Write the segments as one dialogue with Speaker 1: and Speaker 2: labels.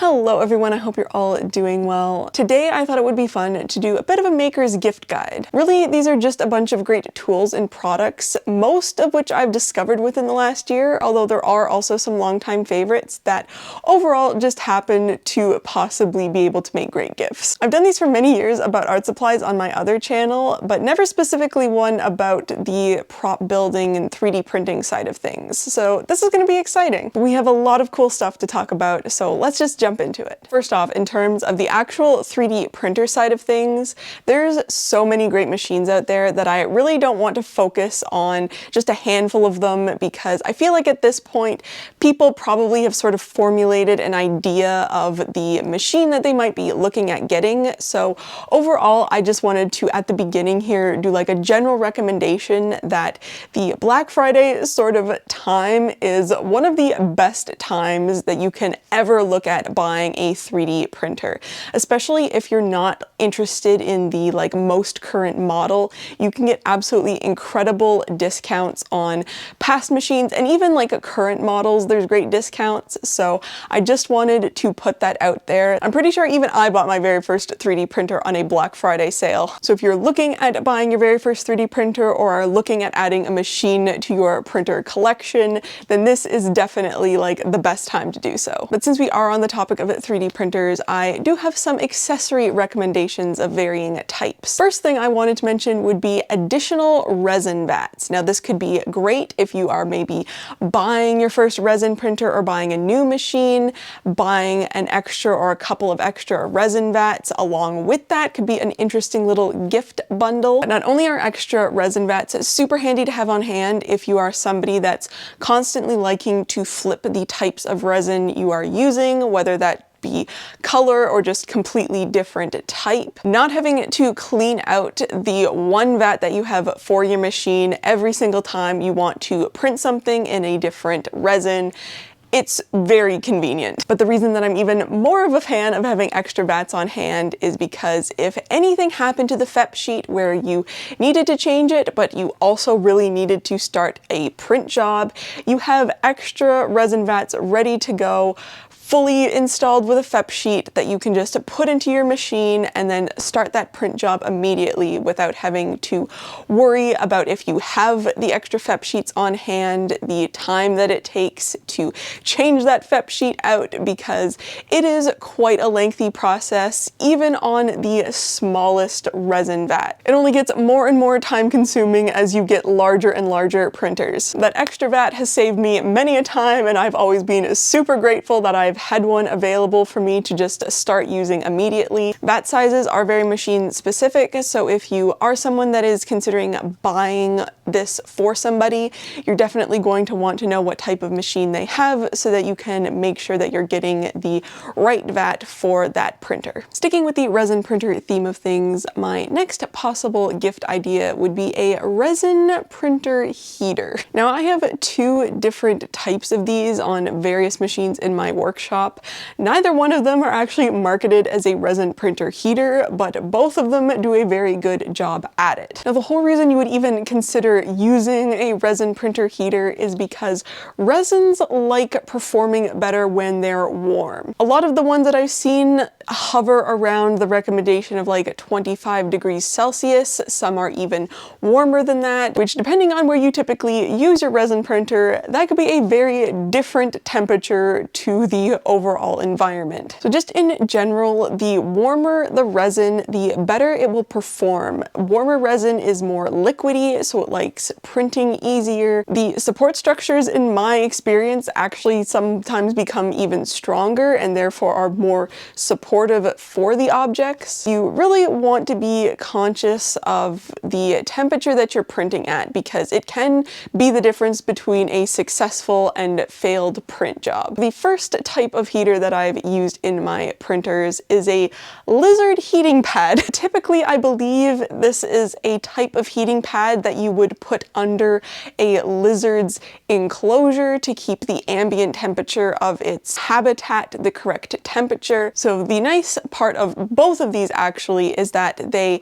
Speaker 1: Hello everyone, I hope you're all doing well. Today I thought it would be fun to do a bit of a maker's gift guide. Really, these are just a bunch of great tools and products, most of which I've discovered within the last year, although there are also some longtime favorites that overall just happen to possibly be able to make great gifts. I've done these for many years about art supplies on my other channel, but never specifically one about the prop building and 3D printing side of things. So this is going to be exciting. We have a lot of cool stuff to talk about, so let's just jump into it. First off, in terms of the actual 3D printer side of things, there's so many great machines out there that I really don't want to focus on just a handful of them, because I feel like at this point people probably have sort of formulated an idea of the machine that they might be looking at getting. So overall, I just wanted to at the beginning here do like a general recommendation that the Black Friday sort of time is one of the best times that you can ever look at buying a 3D printer, especially if you're not interested in the most current model. You can get absolutely incredible discounts on past machines, and even current models, there's great discounts. So I just wanted to put that out there. I'm pretty sure even I bought my very first 3D printer on a Black Friday sale. So if you're looking at buying your very first 3D printer or are looking at adding a machine to your printer collection, then this is definitely the best time to do so. But since we are on the topic of 3D printers, I do have some accessory recommendations of varying types. First thing I wanted to mention would be additional resin vats. Now this could be great if you are maybe buying your first resin printer or buying a new machine. Buying an extra or a couple of extra resin vats along with that could be an interesting little gift bundle. But not only are extra resin vats super handy to have on hand if you are somebody that's constantly liking to flip the types of resin you are using, whether that be color or just completely different type. Not having to clean out the one vat that you have for your machine every single time you want to print something in a different resin. It's very convenient. But the reason that I'm even more of a fan of having extra vats on hand is because if anything happened to the FEP sheet where you needed to change it, but you also really needed to start a print job, you have extra resin vats ready to go, fully installed with a FEP sheet that you can just put into your machine and then start that print job immediately without having to worry about, if you have the extra FEP sheets on hand, the time that it takes to change that FEP sheet out, because it is quite a lengthy process even on the smallest resin vat. It only gets more and more time consuming as you get larger and larger printers. That extra vat has saved me many a time, and I've always been super grateful that I've had one available for me to just start using immediately. Vat sizes are very machine specific, so if you are someone that is considering buying this for somebody, you're definitely going to want to know what type of machine they have so that you can make sure that you're getting the right vat for that printer. Sticking with the resin printer theme of things, my next possible gift idea would be a resin printer heater. Now I have two different types of these on various machines in my workshop. Neither one of them are actually marketed as a resin printer heater, but both of them do a very good job at it. Now the whole reason you would even consider using a resin printer heater is because resins like performing better when they're warm. A lot of the ones that I've seen hover around the recommendation of 25 degrees Celsius. Some are even warmer than that, which depending on where you typically use your resin printer, that could be a very different temperature to the overall environment. So just in general, the warmer the resin, the better it will perform. Warmer resin is more liquidy, so it likes printing easier. The support structures, in my experience, actually sometimes become even stronger and therefore are more supportive for the objects. You really want to be conscious of the temperature that you're printing at, because it can be the difference between a successful and failed print job. The first type of heater that I've used in my printers is a lizard heating pad. Typically, I believe this is a type of heating pad that you would put under a lizard's enclosure to keep the ambient temperature of its habitat the correct temperature. So the nice part of both of these actually is that they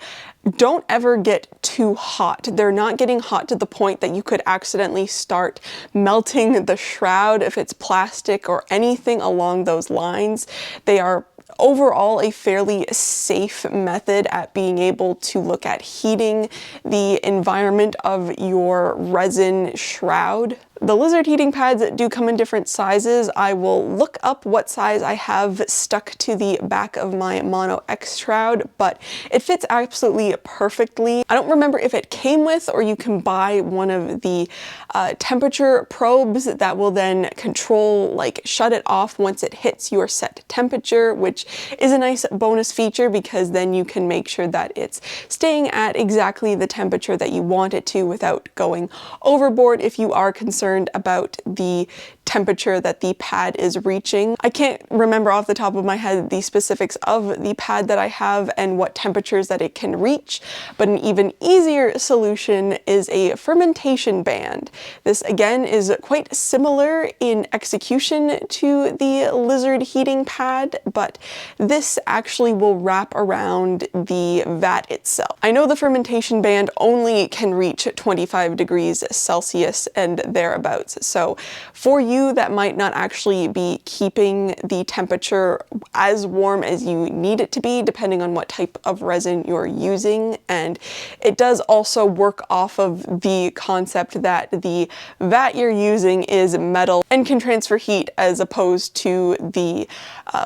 Speaker 1: don't ever get too hot. They're not getting hot to the point that you could accidentally start melting the shroud if it's plastic or anything along those lines. They are overall a fairly safe method at being able to look at heating the environment of your resin shroud. The lizard heating pads do come in different sizes. I will look up what size I have stuck to the back of my Mono X shroud, but it fits absolutely perfectly. I don't remember if it came with or you can buy one of the temperature probes that will then control, like shut it off once it hits your set temperature, which is a nice bonus feature because then you can make sure that it's staying at exactly the temperature that you want it to without going overboard if you are concerned about the temperature that the pad is reaching. I can't remember off the top of my head the specifics of the pad that I have and what temperatures that it can reach, but an even easier solution is a fermentation band. This again is quite similar in execution to the lizard heating pad, but this actually will wrap around the vat itself. I know the fermentation band only can reach 25 degrees Celsius and thereabouts, so for you that might not actually be keeping the temperature as warm as you need it to be, depending on what type of resin you're using. And it does also work off of the concept that the vat you're using is metal and can transfer heat, as opposed to the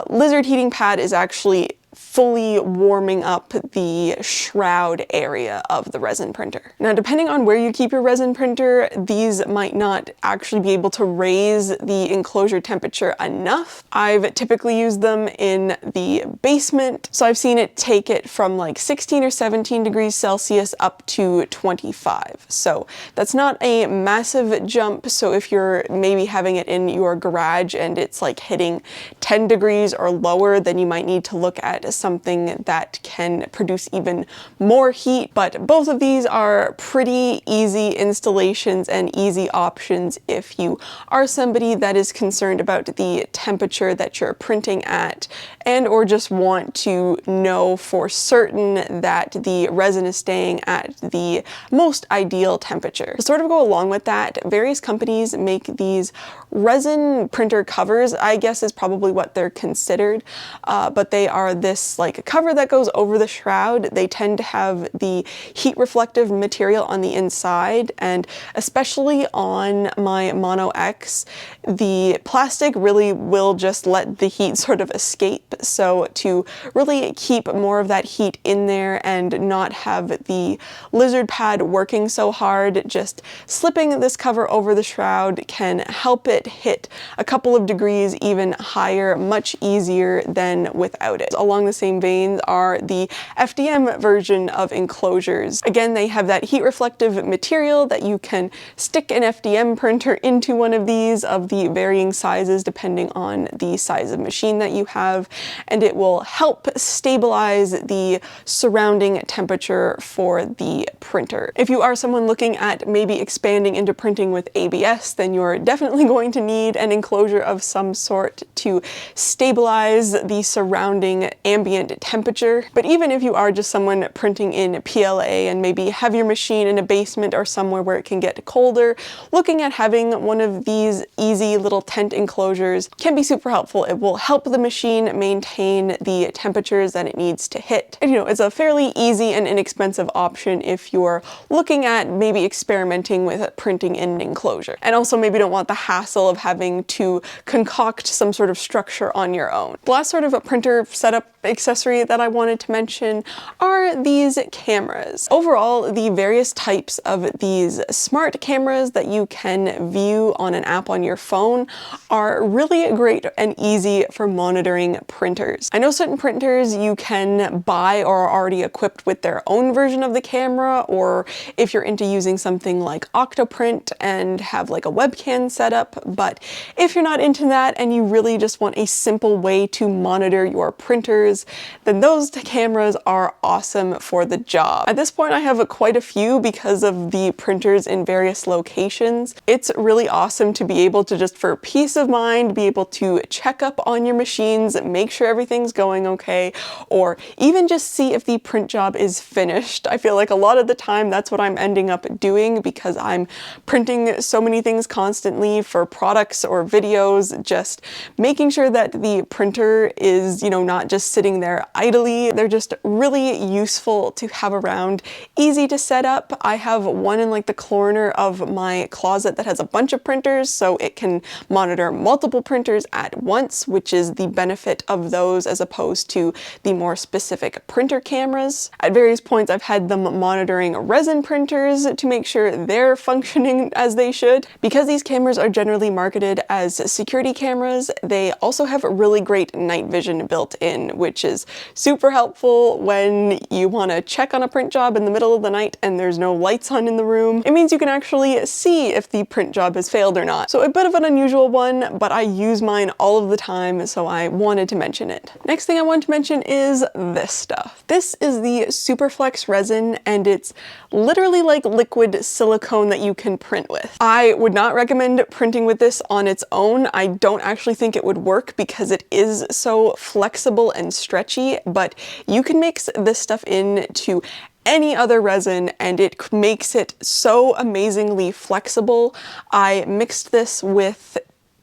Speaker 1: lizard heating pad is actually fully warming up the shroud area of the resin printer. Now, depending on where you keep your resin printer, these might not actually be able to raise the enclosure temperature enough. I've typically used them in the basement, so I've seen it take it from like 16 or 17 degrees Celsius up to 25. So that's not a massive jump. So if you're maybe having it in your garage and it's like hitting 10 degrees or lower, then you might need to look at something that can produce even more heat. But both of these are pretty easy installations and easy options if you are somebody that is concerned about the temperature that you're printing at, and or just want to know for certain that the resin is staying at the most ideal temperature. To sort of go along with that, various companies make these resin printer covers, I guess is probably what they're considered, but they are this like a cover that goes over the shroud. They tend to have the heat reflective material on the inside, and especially on my Mono X, the plastic really will just let the heat sort of escape. So to really keep more of that heat in there and not have the lizard pad working so hard, just slipping this cover over the shroud can help it hit a couple of degrees even higher, much easier than without it. Along the same veins are the FDM version of enclosures. Again, they have that heat reflective material that you can stick an FDM printer into one of these of the varying sizes depending on the size of machine that you have, and it will help stabilize the surrounding temperature for the printer. If you are someone looking at maybe expanding into printing with ABS, then you're definitely going to need an enclosure of some sort to stabilize the surrounding ambient temperature. But even if you are just someone printing in PLA and maybe have your machine in a basement or somewhere where it can get colder, looking at having one of these easy little tent enclosures can be super helpful. It will help the machine maintain the temperatures that it needs to hit. And, you know, it's a fairly easy and inexpensive option if you're looking at maybe experimenting with printing in an enclosure, and also maybe don't want the hassle of having to concoct some sort of structure on your own. The last sort of a printer setup accessory that I wanted to mention are these cameras. Overall, the various types of these smart cameras that you can view on an app on your phone are really great and easy for monitoring printers. I know certain printers you can buy or are already equipped with their own version of the camera, or if you're into using something like Octoprint and have like a webcam setup. But if you're not into that and you really just want a simple way to monitor your printers cameras, then those cameras are awesome for the job. At this point, I have quite a few because of the printers in various locations. It's really awesome to be able to just, for peace of mind, be able to check up on your machines, make sure everything's going okay, or even just see if the print job is finished. I feel like a lot of the time that's what I'm ending up doing because I'm printing so many things constantly for products or videos, just making sure that the printer is, you know, not just sitting there idly. They're just really useful to have around, easy to set up. I have one in like the corner of my closet that has a bunch of printers, so it can monitor multiple printers at once, which is the benefit of those as opposed to the more specific printer cameras. At various points, I've had them monitoring resin printers to make sure they're functioning as they should. Because these cameras are generally marketed as security cameras, they also have really great night vision built in, which is super helpful when you want to check on a print job in the middle of the night and there's no lights on in the room. It means you can actually see if the print job has failed or not. So a bit of an unusual one, but I use mine all of the time, so I wanted to mention it. Next thing I want to mention is this stuff. This is the Superflex resin, and it's literally like liquid silicone that you can print with. I would not recommend printing with this on its own. I don't actually think it would work because it is so flexible and stretchy, but you can mix this stuff into any other resin and it makes it so amazingly flexible. I mixed this with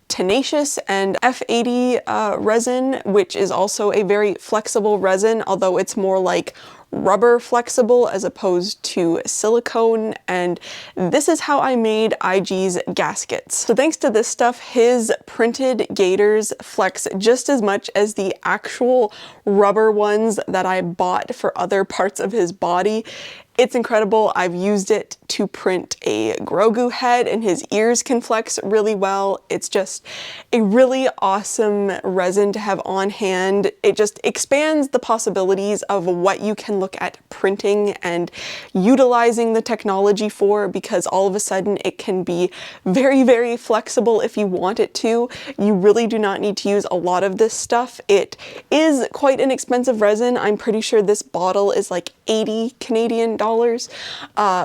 Speaker 1: Tenacious and F80 resin, which is also a very flexible resin, although it's more like rubber flexible as opposed to silicone, and this is how I made IG's gaskets. So thanks to this stuff, his printed gaiters flex just as much as the actual rubber ones that I bought for other parts of his body. It's incredible. I've used it to print a Grogu head and his ears can flex really well. It's just a really awesome resin to have on hand. It just expands the possibilities of what you can look at printing and utilizing the technology for, because all of a sudden it can be very, very flexible if you want it to. You really do not need to use a lot of this stuff. It is quite an expensive resin. I'm pretty sure this bottle is like 80 Canadian dollars,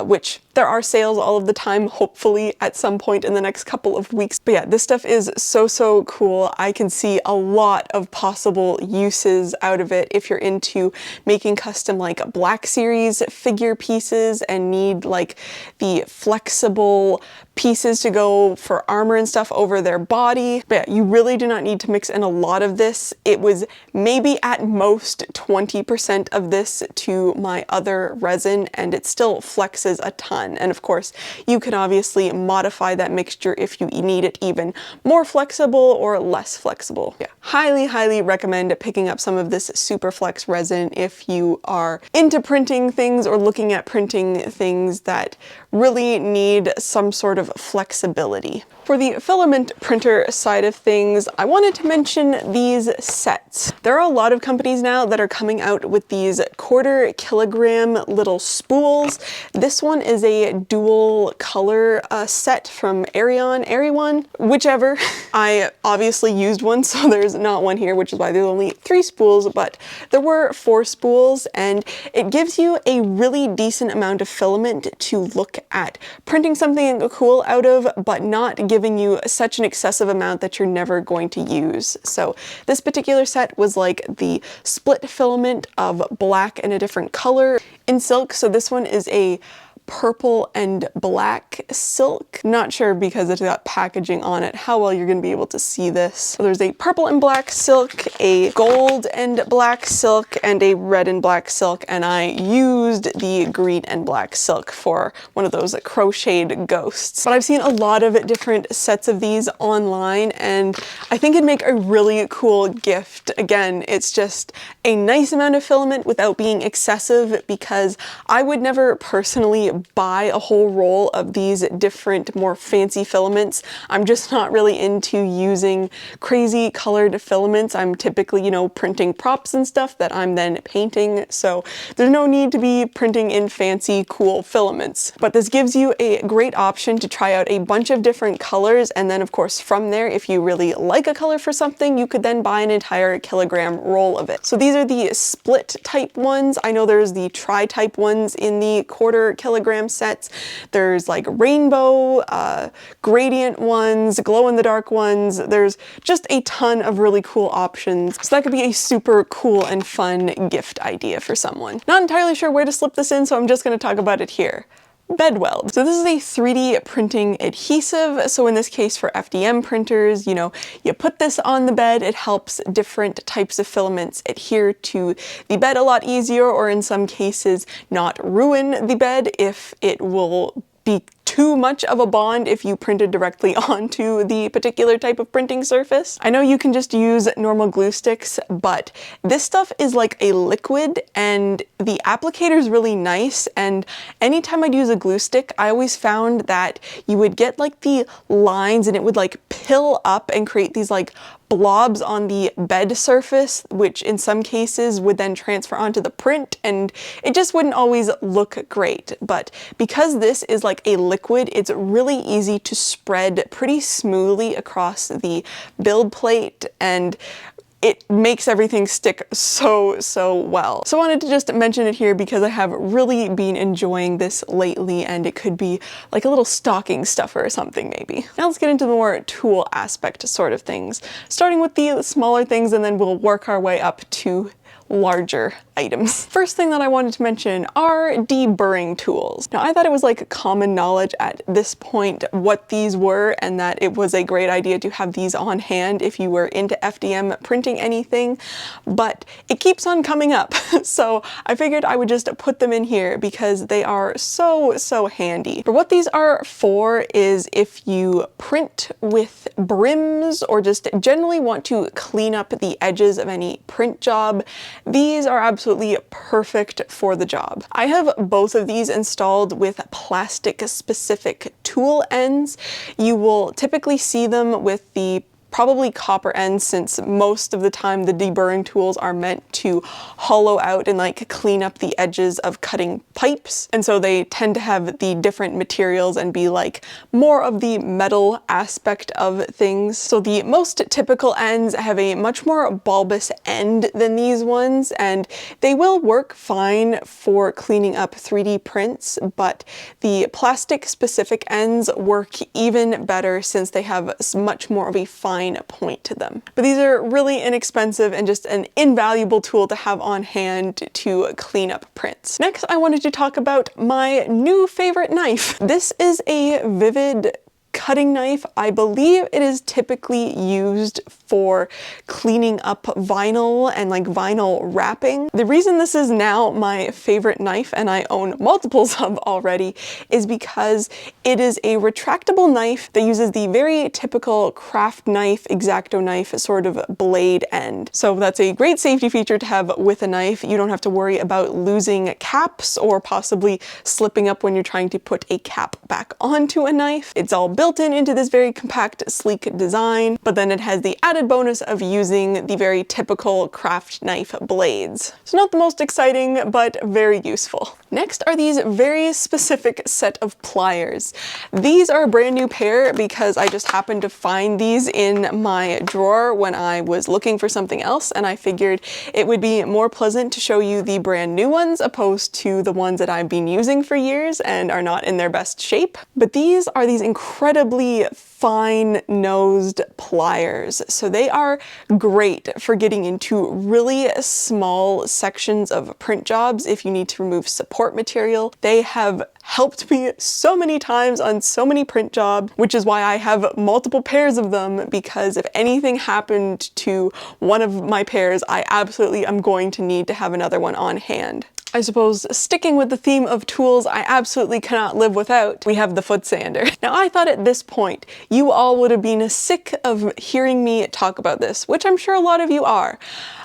Speaker 1: which there are sales all of the time, hopefully at some point in the next couple of weeks. But yeah, this stuff is so cool. I can see a lot of possible uses out of it if you're into making custom like Black Series figure pieces and need like the flexible pieces to go for armor and stuff over their body. But yeah, you really do not need to mix in a lot of this. It was maybe at most 20% of this to my other resin, and it still flexes a ton. And of course, you can obviously modify that mixture if you need it even more flexible or less flexible. Yeah, highly recommend picking up some of this Superflex resin if you are into printing things or looking at printing things that really need some sort of flexibility. For the filament printer side of things, I wanted to mention these sets. There are a lot of companies now that are coming out with these 1/4 kilogram little spools. This one is a dual color set from Aron AR1, whichever. I obviously used one, so there's not one here, which is why there's only 3 spools, but there were 4 spools, and it gives you a really decent amount of filament to look at printing something cool out of, but not giving you such an excessive amount that you're never going to use. So this particular set was like the split filament of black and a different color in silk. So this one is a purple and black silk. Not sure, because it's got packaging on it, how well you're going to be able to see this. So there's a purple and black silk, a gold and black silk, and a red and black silk, and I used the green and black silk for one of those crocheted ghosts. But I've seen a lot of different sets of these online, and I think it'd make a really cool gift. Again, it's just a nice amount of filament without being excessive, because I would never personally buy a whole roll of these different, more fancy filaments. I'm just not really into using crazy colored filaments. I'm typically, you know, printing props and stuff that I'm then painting, so there's no need to be printing in fancy, cool filaments. But this gives you a great option to try out a bunch of different colors, and then of course from there, if you really like a color for something, you could then buy an entire kilogram roll of it. So these are the split type ones. I know there's the tri-type ones in the quarter kilogram sets. There's like rainbow, gradient ones, glow in the dark ones. There's just a ton of really cool options. So that could be a super cool and fun gift idea for someone. Not entirely sure where to slip this in, so I'm just going to talk about it here. Bed weld. So this is a 3D printing adhesive. So in this case for FDM printers, you know, you put this on the bed, it helps different types of filaments adhere to the bed a lot easier, or in some cases not ruin the bed if it will be too much of a bond if you printed directly onto the particular type of printing surface. I know you can just use normal glue sticks, but this stuff is like a liquid and the applicator is really nice, and anytime I'd use a glue stick, I always found that you would get like the lines and it would like pill up and create these like blobs on the bed surface, which in some cases would then transfer onto the print, and it just wouldn't always look great. But because this is like a liquid, it's really easy to spread pretty smoothly across the build plate, and it makes everything stick so well. So I wanted to just mention it here because I have really been enjoying this lately, and it could be like a little stocking stuffer or something maybe. Now let's get into the more tool aspect sort of things, starting with the smaller things, and then we'll work our way up to larger items. First thing that I wanted to mention are deburring tools. Now I thought it was like common knowledge at this point what these were, and that it was a great idea to have these on hand if you were into FDM printing anything, but it keeps on coming up. So I figured I would just put them in here because they are so handy. But what these are for is if you print with brims or just generally want to clean up the edges of any print job, these are absolutely perfect for the job. I have both of these installed with plastic specific tool ends. You will typically see them with the probably copper ends, since most of the time the deburring tools are meant to hollow out and like clean up the edges of cutting pipes, and so they tend to have the different materials and be like more of the metal aspect of things. So the most typical ends have a much more bulbous end than these ones, and they will work fine for cleaning up 3D prints, but the plastic specific ends work even better since they have much more of a fine point to them. But these are really inexpensive and just an invaluable tool to have on hand to clean up prints. Next, I wanted to talk about my new favorite knife. This is a Vivid cutting knife. I believe it is typically used for cleaning up vinyl and like vinyl wrapping. The reason this is now my favorite knife, and I own multiples of already, is because it is a retractable knife that uses the very typical craft knife, X-Acto knife sort of blade end. So that's a great safety feature to have with a knife. You don't have to worry about losing caps or possibly slipping up when you're trying to put a cap back onto a knife. It's all built into this very compact, sleek design, but then it has the added bonus of using the very typical craft knife blades. So not the most exciting, but very useful. Next are these very specific set of pliers. These are a brand new pair because I just happened to find these in my drawer when I was looking for something else, and I figured it would be more pleasant to show you the brand new ones opposed to the ones that I've been using for years and are not in their best shape. But these are these incredibly fine-nosed pliers. So they are great for getting into really small sections of print jobs if you need to remove support material. They have helped me so many times on so many print jobs, which is why I have multiple pairs of them, because if anything happened to one of my pairs, I absolutely am going to need to have another one on hand. I suppose sticking with the theme of tools I absolutely cannot live without, we have the foot sander. Now I thought at this point you all would have been sick of hearing me talk about this, which I'm sure a lot of you are.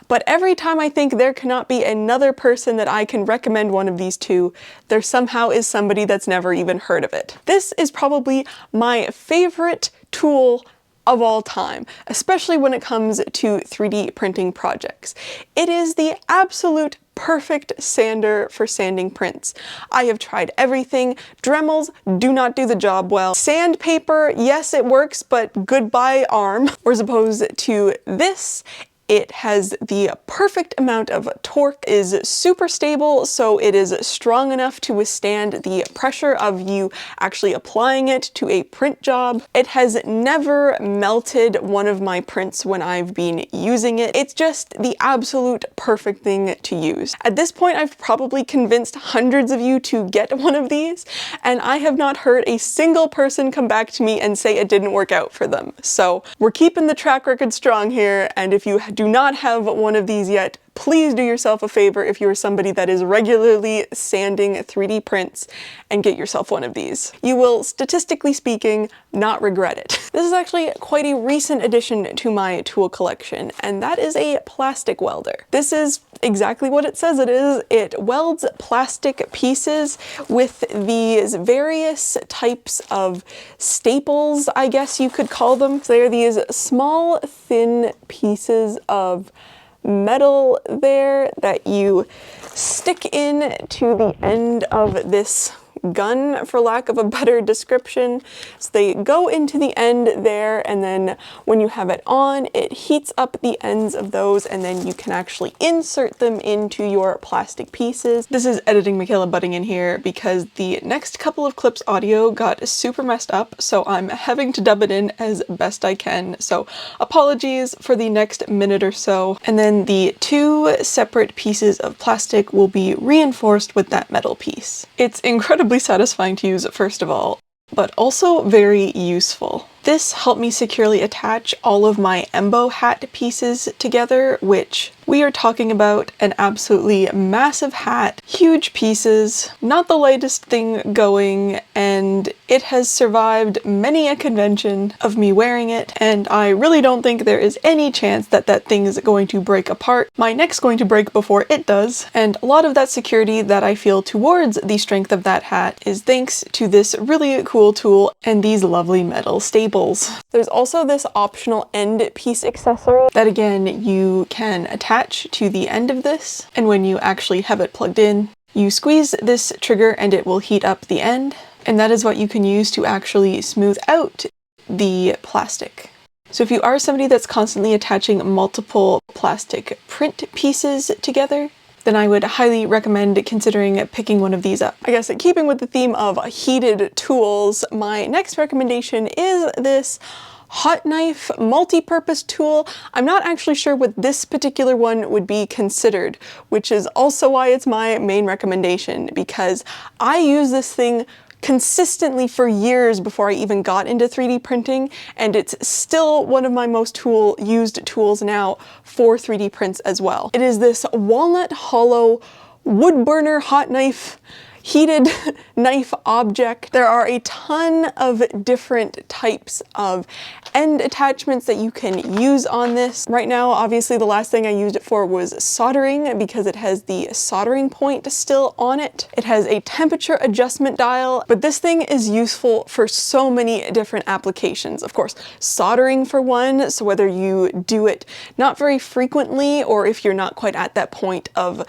Speaker 1: But every time I think there cannot be another person that I can recommend one of these to, there somehow is somebody that's never even heard of it. This is probably my favorite tool of all time, especially when it comes to 3D printing projects. It is the absolute perfect sander for sanding prints. I have tried everything. Dremels do not do the job well. Sandpaper, yes it works, but goodbye arm. Or as opposed to this, it has the perfect amount of torque, is super stable, so it is strong enough to withstand the pressure of you actually applying it to a print job. It has never melted one of my prints when I've been using it. It's just the absolute perfect thing to use. At this point, I've probably convinced hundreds of you to get one of these, and I have not heard a single person come back to me and say it didn't work out for them. So we're keeping the track record strong here, and if you do not have one of these yet, please do yourself a favor if you're somebody that is regularly sanding 3D prints and get yourself one of these. You will, statistically speaking, not regret it. This is actually quite a recent addition to my tool collection, and that is a plastic welder. This is exactly what it says it is. It welds plastic pieces with these various types of staples, I guess you could call them. So they are these small, thin pieces of metal there that you stick in to the end of this gun, for lack of a better description. So they go into the end there, and then when you have it on, it heats up the ends of those, and then you can actually insert them into your plastic pieces. This is editing Michaela butting in here because the next couple of clips audio got super messed up, so I'm having to dub it in as best I can. So apologies for the next minute or so. And then the two separate pieces of plastic will be reinforced with that metal piece. It's incredibly satisfying to use, first of all, but also very useful. This helped me securely attach all of my Embo hat pieces together, which we are talking about an absolutely massive hat, huge pieces, not the lightest thing going, and it has survived many a convention of me wearing it, and I really don't think there is any chance that that thing is going to break apart. My neck's going to break before it does, and a lot of that security that I feel towards the strength of that hat is thanks to this really cool tool and these lovely metal staples. There's also this optional end piece accessory that again you can attach to the end of this, and when you actually have it plugged in, you squeeze this trigger and it will heat up the end, and that is what you can use to actually smooth out the plastic. So if you are somebody that's constantly attaching multiple plastic print pieces together, then I would highly recommend considering picking one of these up. I guess keeping with the theme of heated tools, my next recommendation is this hot knife multi-purpose tool. I'm not actually sure what this particular one would be considered, which is also why it's my main recommendation, because I use this thing consistently for years before I even got into 3D printing, and it's still one of my most used tools now for 3D prints as well. It is this walnut hollow wood burner hot knife, heated knife object. There are a ton of different types of end attachments that you can use on this. Right now, obviously the last thing I used it for was soldering because it has the soldering point still on it. It has a temperature adjustment dial, but this thing is useful for so many different applications. Of course, soldering for one, so whether you do it not very frequently or if you're not quite at that point of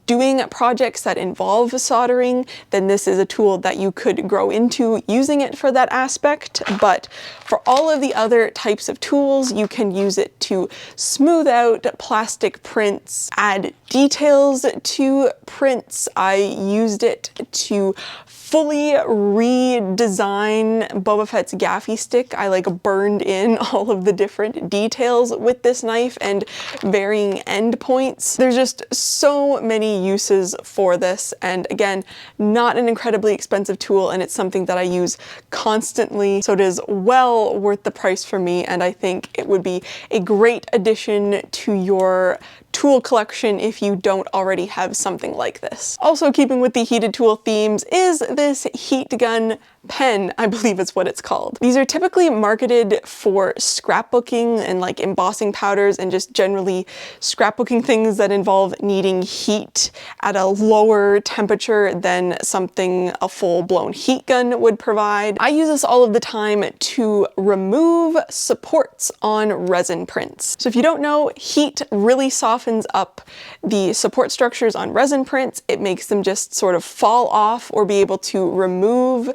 Speaker 1: doing projects that involve soldering, then this is a tool that you could grow into using it for that aspect. But for all of the other types of tools, you can use it to smooth out plastic prints, add details to prints. I used it to fully redesign Boba Fett's gaffy stick. I like burned in all of the different details with this knife and varying end points. There's just so many uses for this, and again, not an incredibly expensive tool, and it's something that I use constantly, so it is well worth the price for me, and I think it would be a great addition to your tool collection if you don't already have something like this. Also keeping with the heated tool themes is this heat gun pen, I believe is what it's called. These are typically marketed for scrapbooking and like embossing powders and just generally scrapbooking things that involve needing heat at a lower temperature than something a full-blown heat gun would provide. I use this all of the time to remove supports on resin prints. So if you don't know, heat really softens up the support structures on resin prints. It makes them just sort of fall off or be able to remove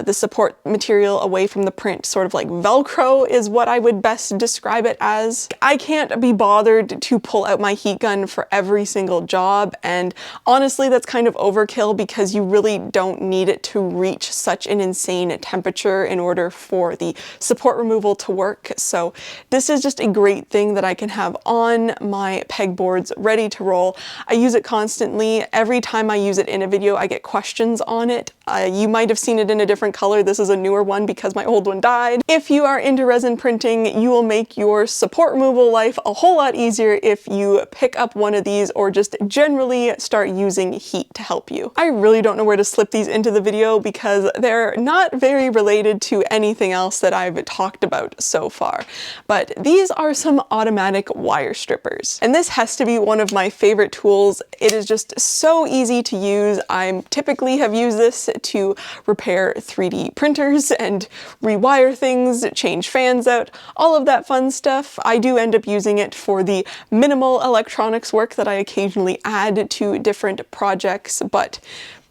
Speaker 1: the support material away from the print, sort of like Velcro is what I would best describe it as. I can't be bothered to pull out my heat gun for every single job, and honestly that's kind of overkill because you really don't need it to reach such an insane temperature in order for the support removal to work. So this is just a great thing that I can have on my pegboards ready to roll. I use it constantly. Every time I use it in a video I get questions on it. You might have seen it in a different color. This is a newer one because my old one died. If you are into resin printing, you will make your support removal life a whole lot easier if you pick up one of these or just generally start using heat to help you. I really don't know where to slip these into the video because they're not very related to anything else that I've talked about so far. But these are some automatic wire strippers. And this has to be one of my favorite tools. It is just so easy to use. I typically have used this to repair 3D printers and rewire things, change fans out, all of that fun stuff. I do end up using it for the minimal electronics work that I occasionally add to different projects, but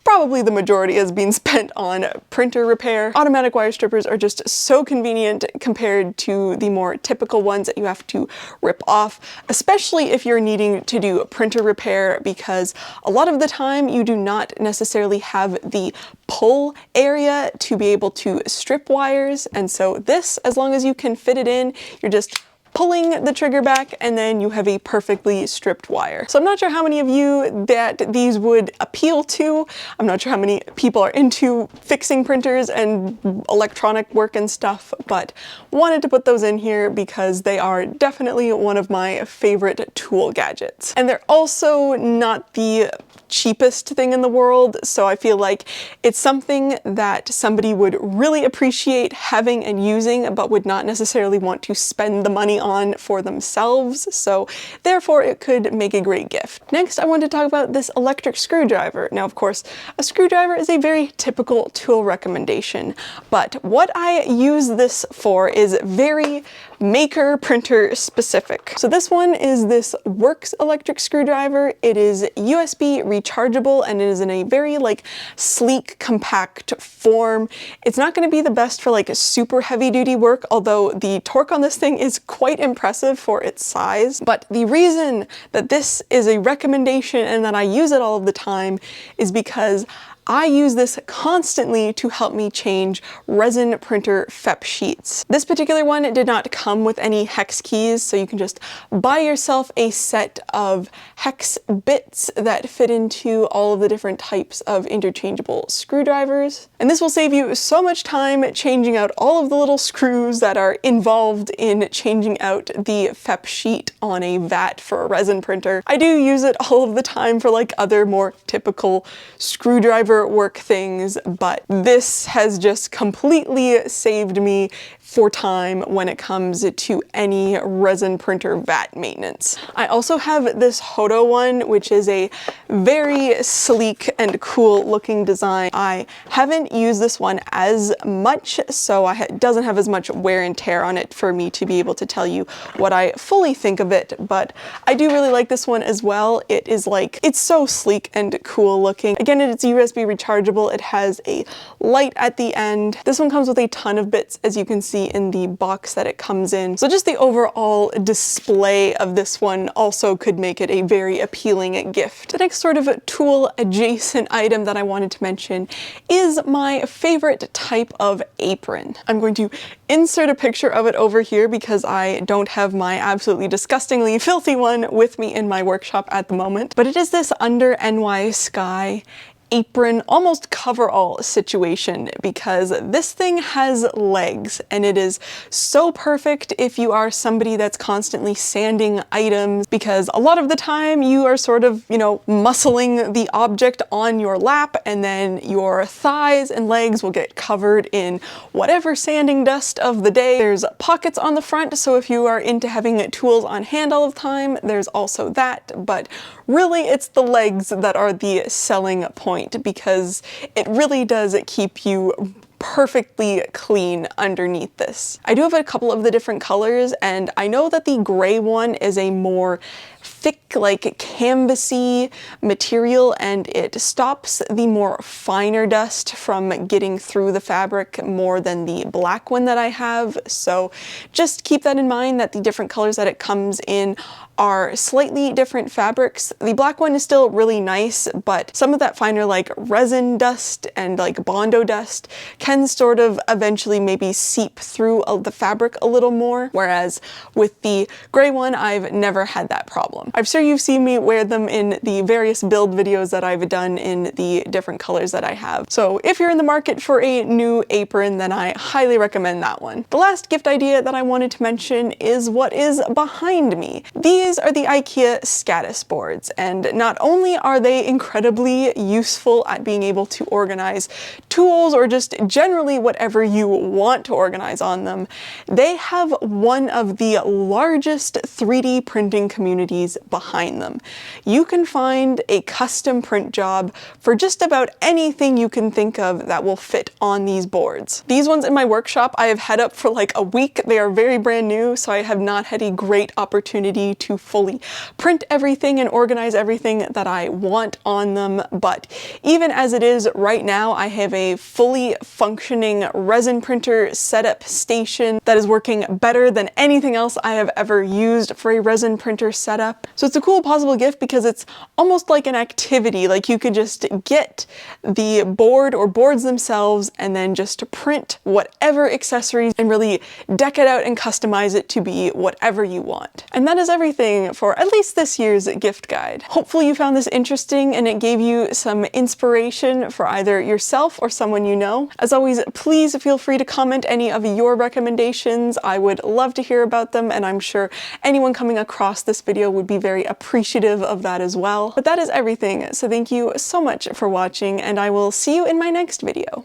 Speaker 1: probably the majority has been spent on printer repair. Automatic wire strippers are just so convenient compared to the more typical ones that you have to rip off, especially if you're needing to do printer repair, because a lot of the time you do not necessarily have the pull area to be able to strip wires. And so this, as long as you can fit it in, you're just pulling the trigger back and then you have a perfectly stripped wire. So I'm not sure how many of you that these would appeal to. I'm not sure how many people are into fixing printers and electronic work and stuff, but wanted to put those in here because they are definitely one of my favorite tool gadgets. And they're also not the cheapest thing in the world, so I feel like it's something that somebody would really appreciate having and using, but would not necessarily want to spend the money on for themselves, so therefore it could make a great gift. Next, I want to talk about this electric screwdriver. Now, of course, a screwdriver is a very typical tool recommendation, but what I use this for is very maker printer specific. So this one is this Works electric screwdriver. It is USB rechargeable and it is in a very like sleek, compact form. It's not going to be the best for like super heavy duty work, although the torque on this thing is quite impressive for its size. But the reason that this is a recommendation and that I use it all of the time is because I use this constantly to help me change resin printer FEP sheets. This particular one did not come with any hex keys, so you can just buy yourself a set of hex bits that fit into all of the different types of interchangeable screwdrivers. And this will save you so much time changing out all of the little screws that are involved in changing out the FEP sheet on a vat for a resin printer. I do use it all of the time for like other more typical screwdriver work things, but this has just completely saved me for time when it comes to any resin printer vat maintenance. I also have this Hodo one, which is a very sleek and cool looking design. I haven't used this one as much, so it doesn't have as much wear and tear on it for me to be able to tell you what I fully think of it, but I do really like this one as well. It is like, it's so sleek and cool looking. Again, it's USB rechargeable. It has a light at the end. This one comes with a ton of bits, as you can see in the box that it comes in. So just the overall display of this one also could make it a very appealing gift. The next sort of tool adjacent item that I wanted to mention is my favorite type of apron. I'm going to insert a picture of it over here because I don't have my absolutely disgustingly filthy one with me in my workshop at the moment, but it is this Under NY Sky apron, almost coverall situation, because this thing has legs and it is so perfect if you are somebody that's constantly sanding items, because a lot of the time you are sort of, you know, muscling the object on your lap and then your thighs and legs will get covered in whatever sanding dust of the day. There's pockets on the front, so if you are into having tools on hand all the time, there's also that, but really it's the legs that are the selling point, because it really does keep you perfectly clean underneath this. I do have a couple of the different colors, and I know that the gray one is a more thick, like canvasy material, and it stops the more finer dust from getting through the fabric more than the black one that I have. So just keep that in mind, that the different colors that it comes in are slightly different fabrics. The black one is still really nice, but some of that finer like resin dust and like Bondo dust can sort of eventually maybe seep through the fabric a little more, whereas with the gray one, I've never had that problem. I'm sure you've seen me wear them in the various build videos that I've done in the different colors that I have. So if you're in the market for a new apron, then I highly recommend that one. The last gift idea that I wanted to mention is what is behind me. These are the IKEA Scadus boards, and not only are they incredibly useful at being able to organize tools or just generally whatever you want to organize on them, they have one of the largest 3D printing communities behind them. You can find a custom print job for just about anything you can think of that will fit on these boards. These ones in my workshop I have had up for like a week. They are very brand new, so I have not had a great opportunity to fully print everything and organize everything that I want on them. But even as it is right now, I have a fully functioning resin printer setup station that is working better than anything else I have ever used for a resin printer setup. So it's a cool possible gift because it's almost like an activity. Like you could just get the board or boards themselves and then just print whatever accessories and really deck it out and customize it to be whatever you want. And that is everything for at least this year's gift guide. Hopefully you found this interesting and it gave you some inspiration for either yourself or someone you know. As always, please feel free to comment any of your recommendations. I would love to hear about them, and I'm sure anyone coming across this video would be very appreciative of that as well. But that is everything, so thank you so much for watching, and I will see you in my next video.